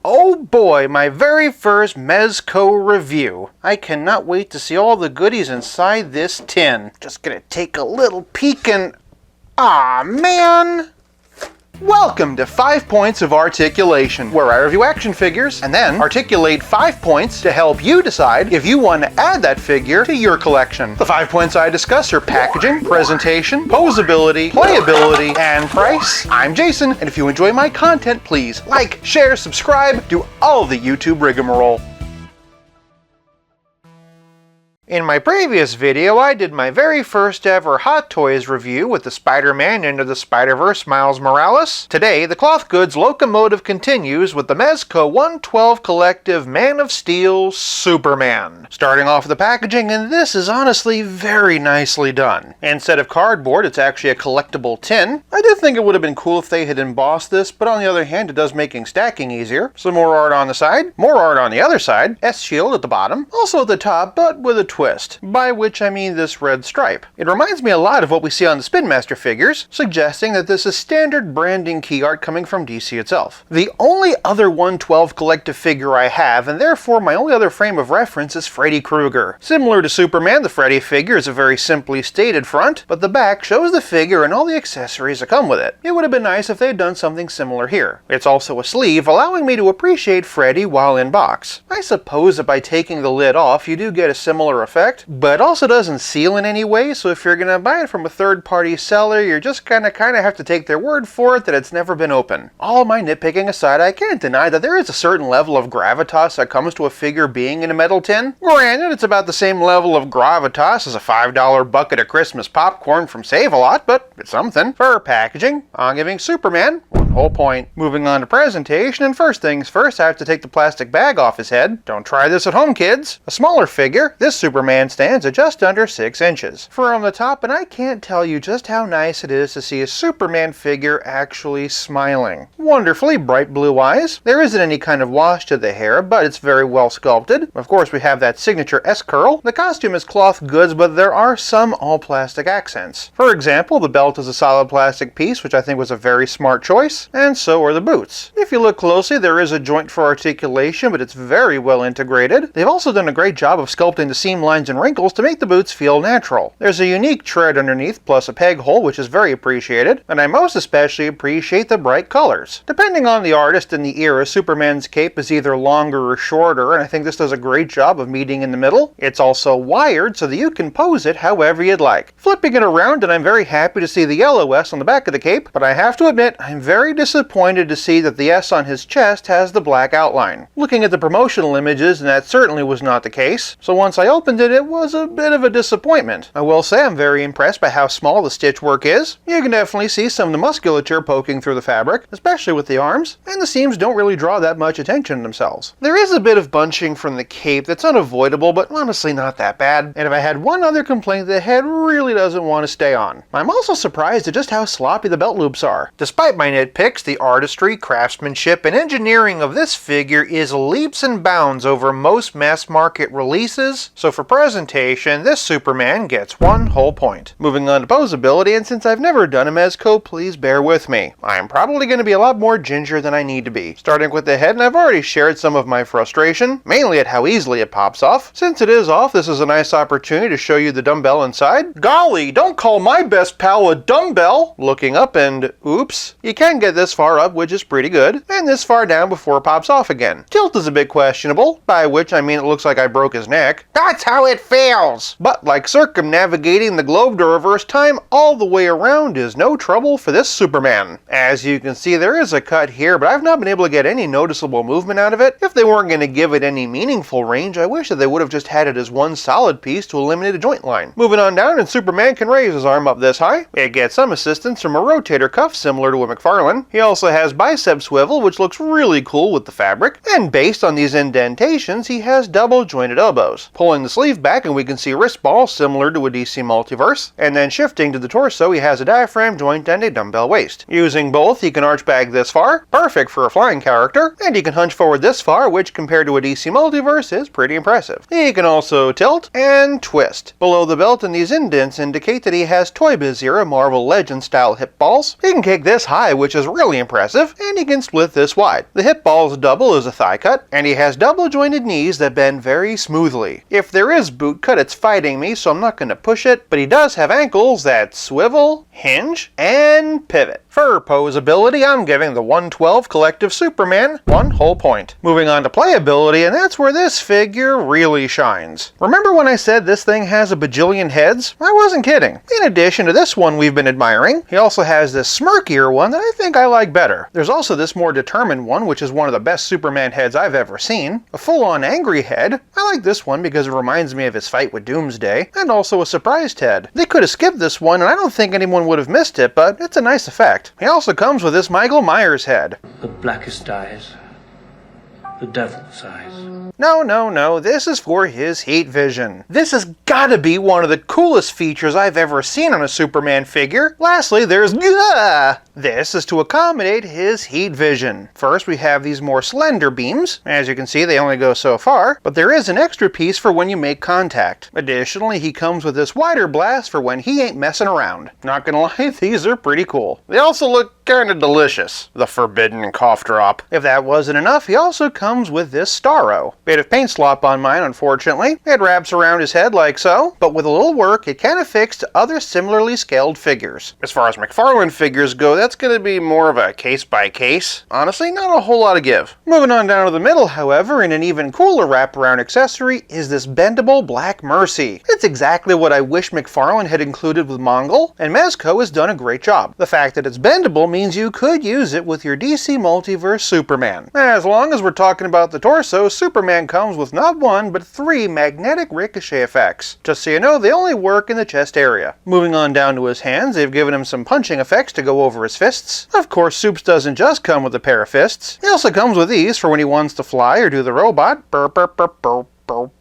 Oh boy, my very first Mezco review. I cannot wait to see all the goodies inside this tin. Just gonna take a little peek and... Aw, man! Welcome to 5 Points of Articulation, where I review action figures and then articulate 5 points to help you decide if you want to add that figure to your collection. The 5 points I discuss are packaging, presentation, posability, playability, and price. I'm Jason, and if you enjoy my content, please like, share, subscribe, do all the YouTube rigmarole. In my previous video, I did my very first ever Hot Toys review with the Spider-Man Into the Spider-Verse Miles Morales. Today, the cloth goods locomotive continues with the Mezco 112 Collective Man of Steel Superman. Starting off with the packaging, and this is honestly very nicely done. Instead of cardboard, it's actually a collectible tin. I did think it would have been cool if they had embossed this, but on the other hand, it does making stacking easier. Some more art on the side, more art on the other side, S-shield at the bottom, also at the top, but with a twist, by which I mean this red stripe. It reminds me a lot of what we see on the Spin Master figures, suggesting that this is standard branding key art coming from DC itself. The only other 112 collective figure I have, and therefore my only other frame of reference, is Freddy Krueger. Similar to Superman, the Freddy figure is a very simply stated front, but the back shows the figure and all the accessories that come with it. It would have been nice if they had done something similar here. It's also a sleeve, allowing me to appreciate Freddy while in box. I suppose that by taking the lid off, you do get a similar effect, but it also doesn't seal in any way, so if you're gonna buy it from a third-party seller, you're just gonna kinda have to take their word for it that it's never been open. All my nitpicking aside, I can't deny that there is a certain level of gravitas that comes to a figure being in a metal tin. Granted, it's about the same level of gravitas as a $5 bucket of Christmas popcorn from Save-A-Lot, but it's something. For packaging, I'm giving Superman 1 whole point. Moving on to presentation, and first things first, I have to take the plastic bag off his head. Don't try this at home, kids. A smaller figure, this Superman stands at just under 6 inches. From the top, and I can't tell you just how nice it is to see a Superman figure actually smiling. Wonderfully bright blue eyes. There isn't any kind of wash to the hair, but it's very well sculpted. Of course, we have that signature S-curl. The costume is cloth goods, but there are some all-plastic accents. For example, the belt is a solid plastic piece, which I think was a very smart choice, and so are the boots. If you look closely, there is a joint for articulation, but it's very well integrated. They've also done a great job of sculpting the seam lines and wrinkles to make the boots feel natural. There's a unique tread underneath, plus a peg hole, which is very appreciated, and I most especially appreciate the bright colors. Depending on the artist and the era, Superman's cape is either longer or shorter, and I think this does a great job of meeting in the middle. It's also wired so that you can pose it however you'd like. Flipping it around, and I'm very happy to see the yellow S on the back of the cape, but I have to admit, I'm very disappointed to see that the S on his chest has the black outline. Looking at the promotional images, and that certainly was not the case, so once I opened it, it was a bit of a disappointment. I will say I'm very impressed by how small the stitch work is. You can definitely see some of the musculature poking through the fabric, especially with the arms, and the seams don't really draw that much attention themselves. There is a bit of bunching from the cape that's unavoidable, but honestly not that bad, and if I had one other complaint, the head really doesn't want to stay on. I'm also surprised at just how sloppy the belt loops are. Despite my nitpicks, the artistry, craftsmanship, and engineering of this figure is leaps and bounds over most mass market releases, so for presentation, this Superman gets 1 whole point. Moving on to posability, and since I've never done a Mezco, please bear with me. I'm probably going to be a lot more ginger than I need to be. Starting with the head, and I've already shared some of my frustration, mainly at how easily it pops off. Since it is off, this is a nice opportunity to show you the dumbbell inside. Golly, don't call my best pal a dumbbell! Looking up and, oops. You can get this far up, which is pretty good, and this far down before it pops off again. Tilt is a bit questionable, by which I mean it looks like I broke his neck. That's how it feels! But like circumnavigating the globe to reverse time all the way around is no trouble for this Superman. As you can see, there is a cut here, but I've not been able to get any noticeable movement out of it. If they weren't going to give it any meaningful range, I wish that they would have just had it as one solid piece to eliminate a joint line. Moving on down, and Superman can raise his arm up this high. It gets some assistance from a rotator cuff similar to a McFarlane. He also has bicep swivel, which looks really cool with the fabric, and based on these indentations, he has double jointed elbows. Pulling the sleeve back, and we can see wrist balls similar to a DC Multiverse, and then shifting to the torso, he has a diaphragm joint and a dumbbell waist. Using both, he can arch back this far, perfect for a flying character, and he can hunch forward this far, which compared to a DC Multiverse is pretty impressive. He can also tilt and twist. Below the belt, and these indents indicate that he has Toy Biz era Marvel Legends style hip balls. He can kick this high, which is is really impressive, and he can split this wide. The hip ball is double as a thigh cut, and he has double jointed knees that bend very smoothly. If there is boot cut, it's fighting me, so I'm not going to push it, but he does have ankles that swivel, hinge, and pivot. For posability, I'm giving the 112 Collective Superman 1 whole point. Moving on to playability, and that's where this figure really shines. Remember when I said this thing has a bajillion heads? I wasn't kidding. In addition to this one we've been admiring, he also has this smirkier one that I think I like better. There's also this more determined one, which is one of the best Superman heads I've ever seen. A full-on angry head. I like this one because it reminds me of his fight with Doomsday, and also a surprised head. They could have skipped this one, and I don't think anyone would have missed it, but it's a nice effect. He also comes with this Michael Myers head. The blackest eyes, the devil's eyes. No, this is for his heat vision. This has gotta be one of the coolest features I've ever seen on a Superman figure. Lastly, there's this is to accommodate his heat vision. First, we have these more slender beams. As you can see, they only go so far, but there is an extra piece for when you make contact. Additionally, he comes with this wider blast for when he ain't messing around. Not gonna lie, these are pretty cool. They also look kinda delicious. The forbidden cough drop. If that wasn't enough, he also comes with this Starro. Bit of paint slop on mine, unfortunately. It wraps around his head like so, but with a little work, it can affix to other similarly scaled figures. As far as McFarlane figures go, that's going to be more of a case-by-case. Honestly, not a whole lot to give. Moving on down to the middle, however, in an even cooler wraparound accessory, is this bendable Black Mercy. It's exactly what I wish McFarlane had included with Mongol, and Mezco has done a great job. The fact that it's bendable means you could use it with your DC Multiverse Superman. As long as we're talking about the torso, Superman comes with not one, but 3 magnetic ricochet effects. Just so you know, they only work in the chest area. Moving on down to his hands, they've given him some punching effects to go over his fists. Of course, Supes doesn't just come with a pair of fists. He also comes with these for when he wants to fly or do the robot. Burp, burp, burp, burp, burp.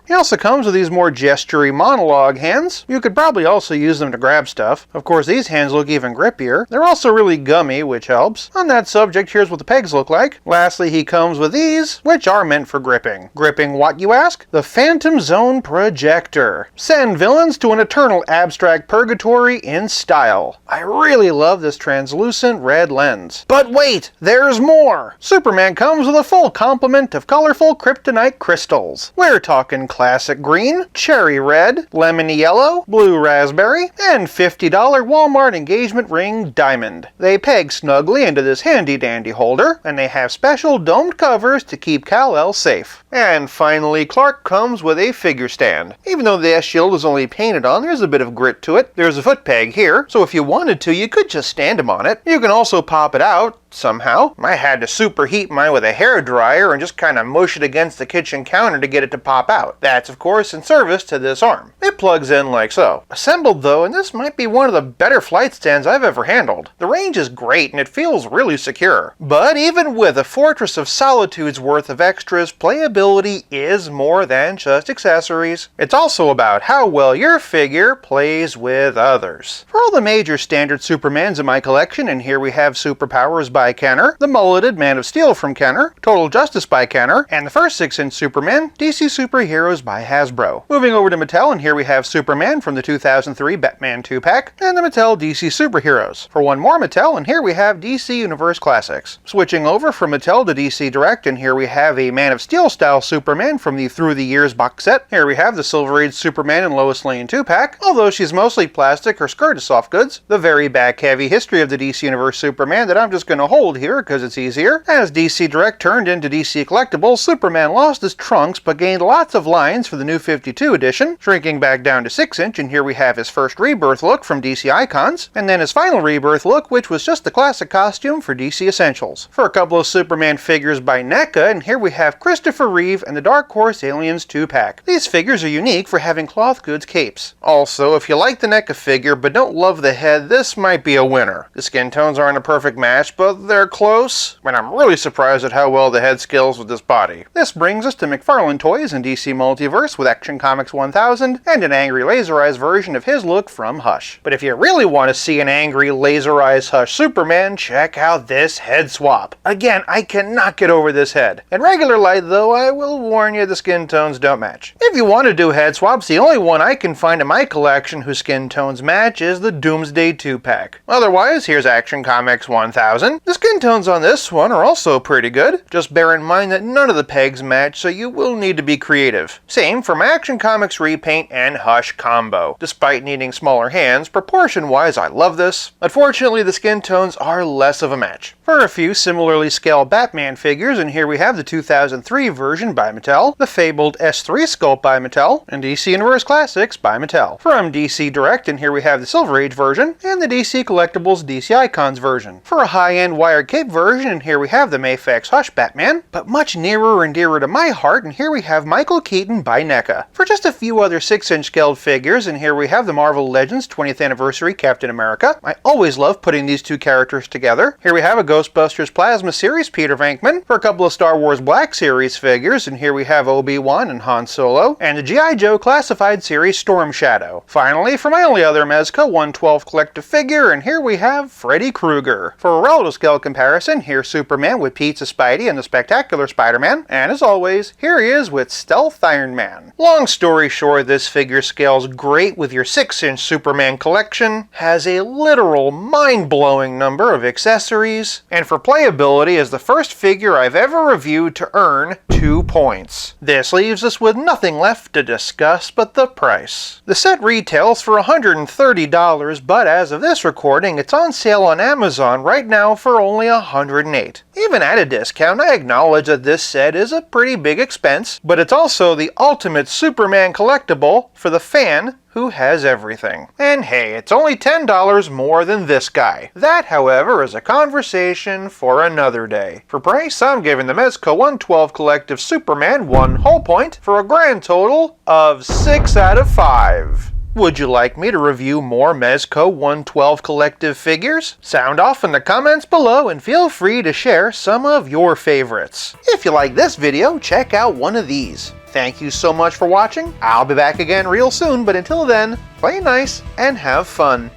He also comes with these more gestury monologue hands. You could probably also use them to grab stuff. Of course, these hands look even grippier. They're also really gummy, which helps. On that subject, here's what the pegs look like. Lastly, he comes with these, which are meant for gripping. Gripping what, you ask? The Phantom Zone Projector. Send villains to an eternal abstract purgatory in style. I really love this translucent red lens. But wait, there's more! Superman comes with a full complement of colorful kryptonite crystals. We're talking classic green, cherry red, lemony yellow, blue raspberry, and $50 Walmart engagement ring diamond. They peg snugly into this handy dandy holder, and they have special domed covers to keep Kal-El safe. And finally, Clark comes with a figure stand. Even though the S-shield is only painted on, there's a bit of grit to it. There's a foot peg here, so if you wanted to, you could just stand him on it. You can also pop it out somehow. I had to superheat mine with a hairdryer and just kind of mush it against the kitchen counter to get it to pop out. That's of course in service to this arm. It plugs in like so. Assembled though, and this might be one of the better flight stands I've ever handled. The range is great and it feels really secure. But even with a Fortress of Solitude's worth of extras, playability is more than just accessories. It's also about how well your figure plays with others. For all the major standard Supermans in my collection, and here we have Superpowers by Kenner, the mulleted Man of Steel from Kenner, Total Justice by Kenner, and the first 6-inch Superman, DC Superheroes by Hasbro. Moving over to Mattel, and here we have Superman from the 2003 Batman 2-pack, and the Mattel DC Superheroes. For one more Mattel, and here we have DC Universe Classics. Switching over from Mattel to DC Direct, and here we have a Man of Steel style Superman from the Through the Years box set. Here we have the Silver Age Superman and Lois Lane 2-pack. Although she's mostly plastic, her skirt is soft goods. The very back-heavy history of the DC Universe Superman that I'm just going to hold here because it's easier. As DC Direct turned into DC Collectibles, Superman lost his trunks but gained lots of lines for the new 52 edition, shrinking back down to 6-inch, and here we have his first rebirth look from DC Icons, and then his final rebirth look, which was just the classic costume for DC Essentials. For a couple of Superman figures by NECA, and here we have Christopher Reeve and the Dark Horse Aliens 2-pack. These figures are unique for having cloth goods capes. Also, if you like the NECA figure but don't love the head, this might be a winner. The skin tones aren't a perfect match, but they're close, and I'm really surprised at how well the head scales with this body. This brings us to McFarlane Toys in DC Multiverse with Action Comics 1000 and an angry laserized version of his look from Hush. But if you really want to see an angry laserized Hush Superman, check out this head swap. Again, I cannot get over this head. In regular light though, I will warn you the skin tones don't match. If you want to do head swaps, the only one I can find in my collection whose skin tones match is the Doomsday 2-pack. Otherwise, here's Action Comics 1000. The skin tones on this one are also pretty good. Just bear in mind that none of the pegs match, so you will need to be creative. Same for my Action Comics Repaint and Hush combo. Despite needing smaller hands, proportion-wise I love this. Unfortunately, the skin tones are less of a match. For a few similarly scaled Batman figures, and here we have the 2003 version by Mattel, the fabled S3 sculpt by Mattel, and DC Universe Classics by Mattel. From DC Direct, and here we have the Silver Age version, and the DC Collectibles DC Icons version. For a high-end wired cape version, and here we have the Mafex Hush Batman, but much nearer and dearer to my heart, and here we have Michael Keaton by NECA. For just a few other 6-inch scaled figures, and here we have the Marvel Legends 20th Anniversary Captain America. I always love putting these two characters together. Here we have a Ghostbusters Plasma Series Peter Venkman. For a couple of Star Wars Black Series figures, and here we have Obi-Wan and Han Solo, and the G.I. Joe Classified Series Storm Shadow. Finally, for my only other Mezco 112 collective figure, and here we have Freddy Krueger. For a relative scale comparison, here's Superman with Pizza Spidey and the Spectacular Spider-Man, and as always, here he is with Stealth Iron Man. Long story short, this figure scales great with your 6-inch Superman collection, has a literal mind-blowing number of accessories, and for playability is the first figure I've ever reviewed to earn 2 points. This leaves us with nothing left to discuss but the price. The set retails for $130, but as of this recording, it's on sale on Amazon right now for only $108. Even at a discount, I acknowledge that this set is a pretty big expense, but it's also the ultimate Superman collectible for the fan who has everything. And hey, it's only $10 more than this guy. That, however, is a conversation for another day. For price, I'm giving the Mezco 112 Collective Superman 1 whole point for a grand total of 6 out of 5. Would you like me to review more Mezco 112 collective figures? Sound off in the comments below and feel free to share some of your favorites. If you like this video, check out one of these. Thank you so much for watching. I'll be back again real soon, but until then, play nice and have fun.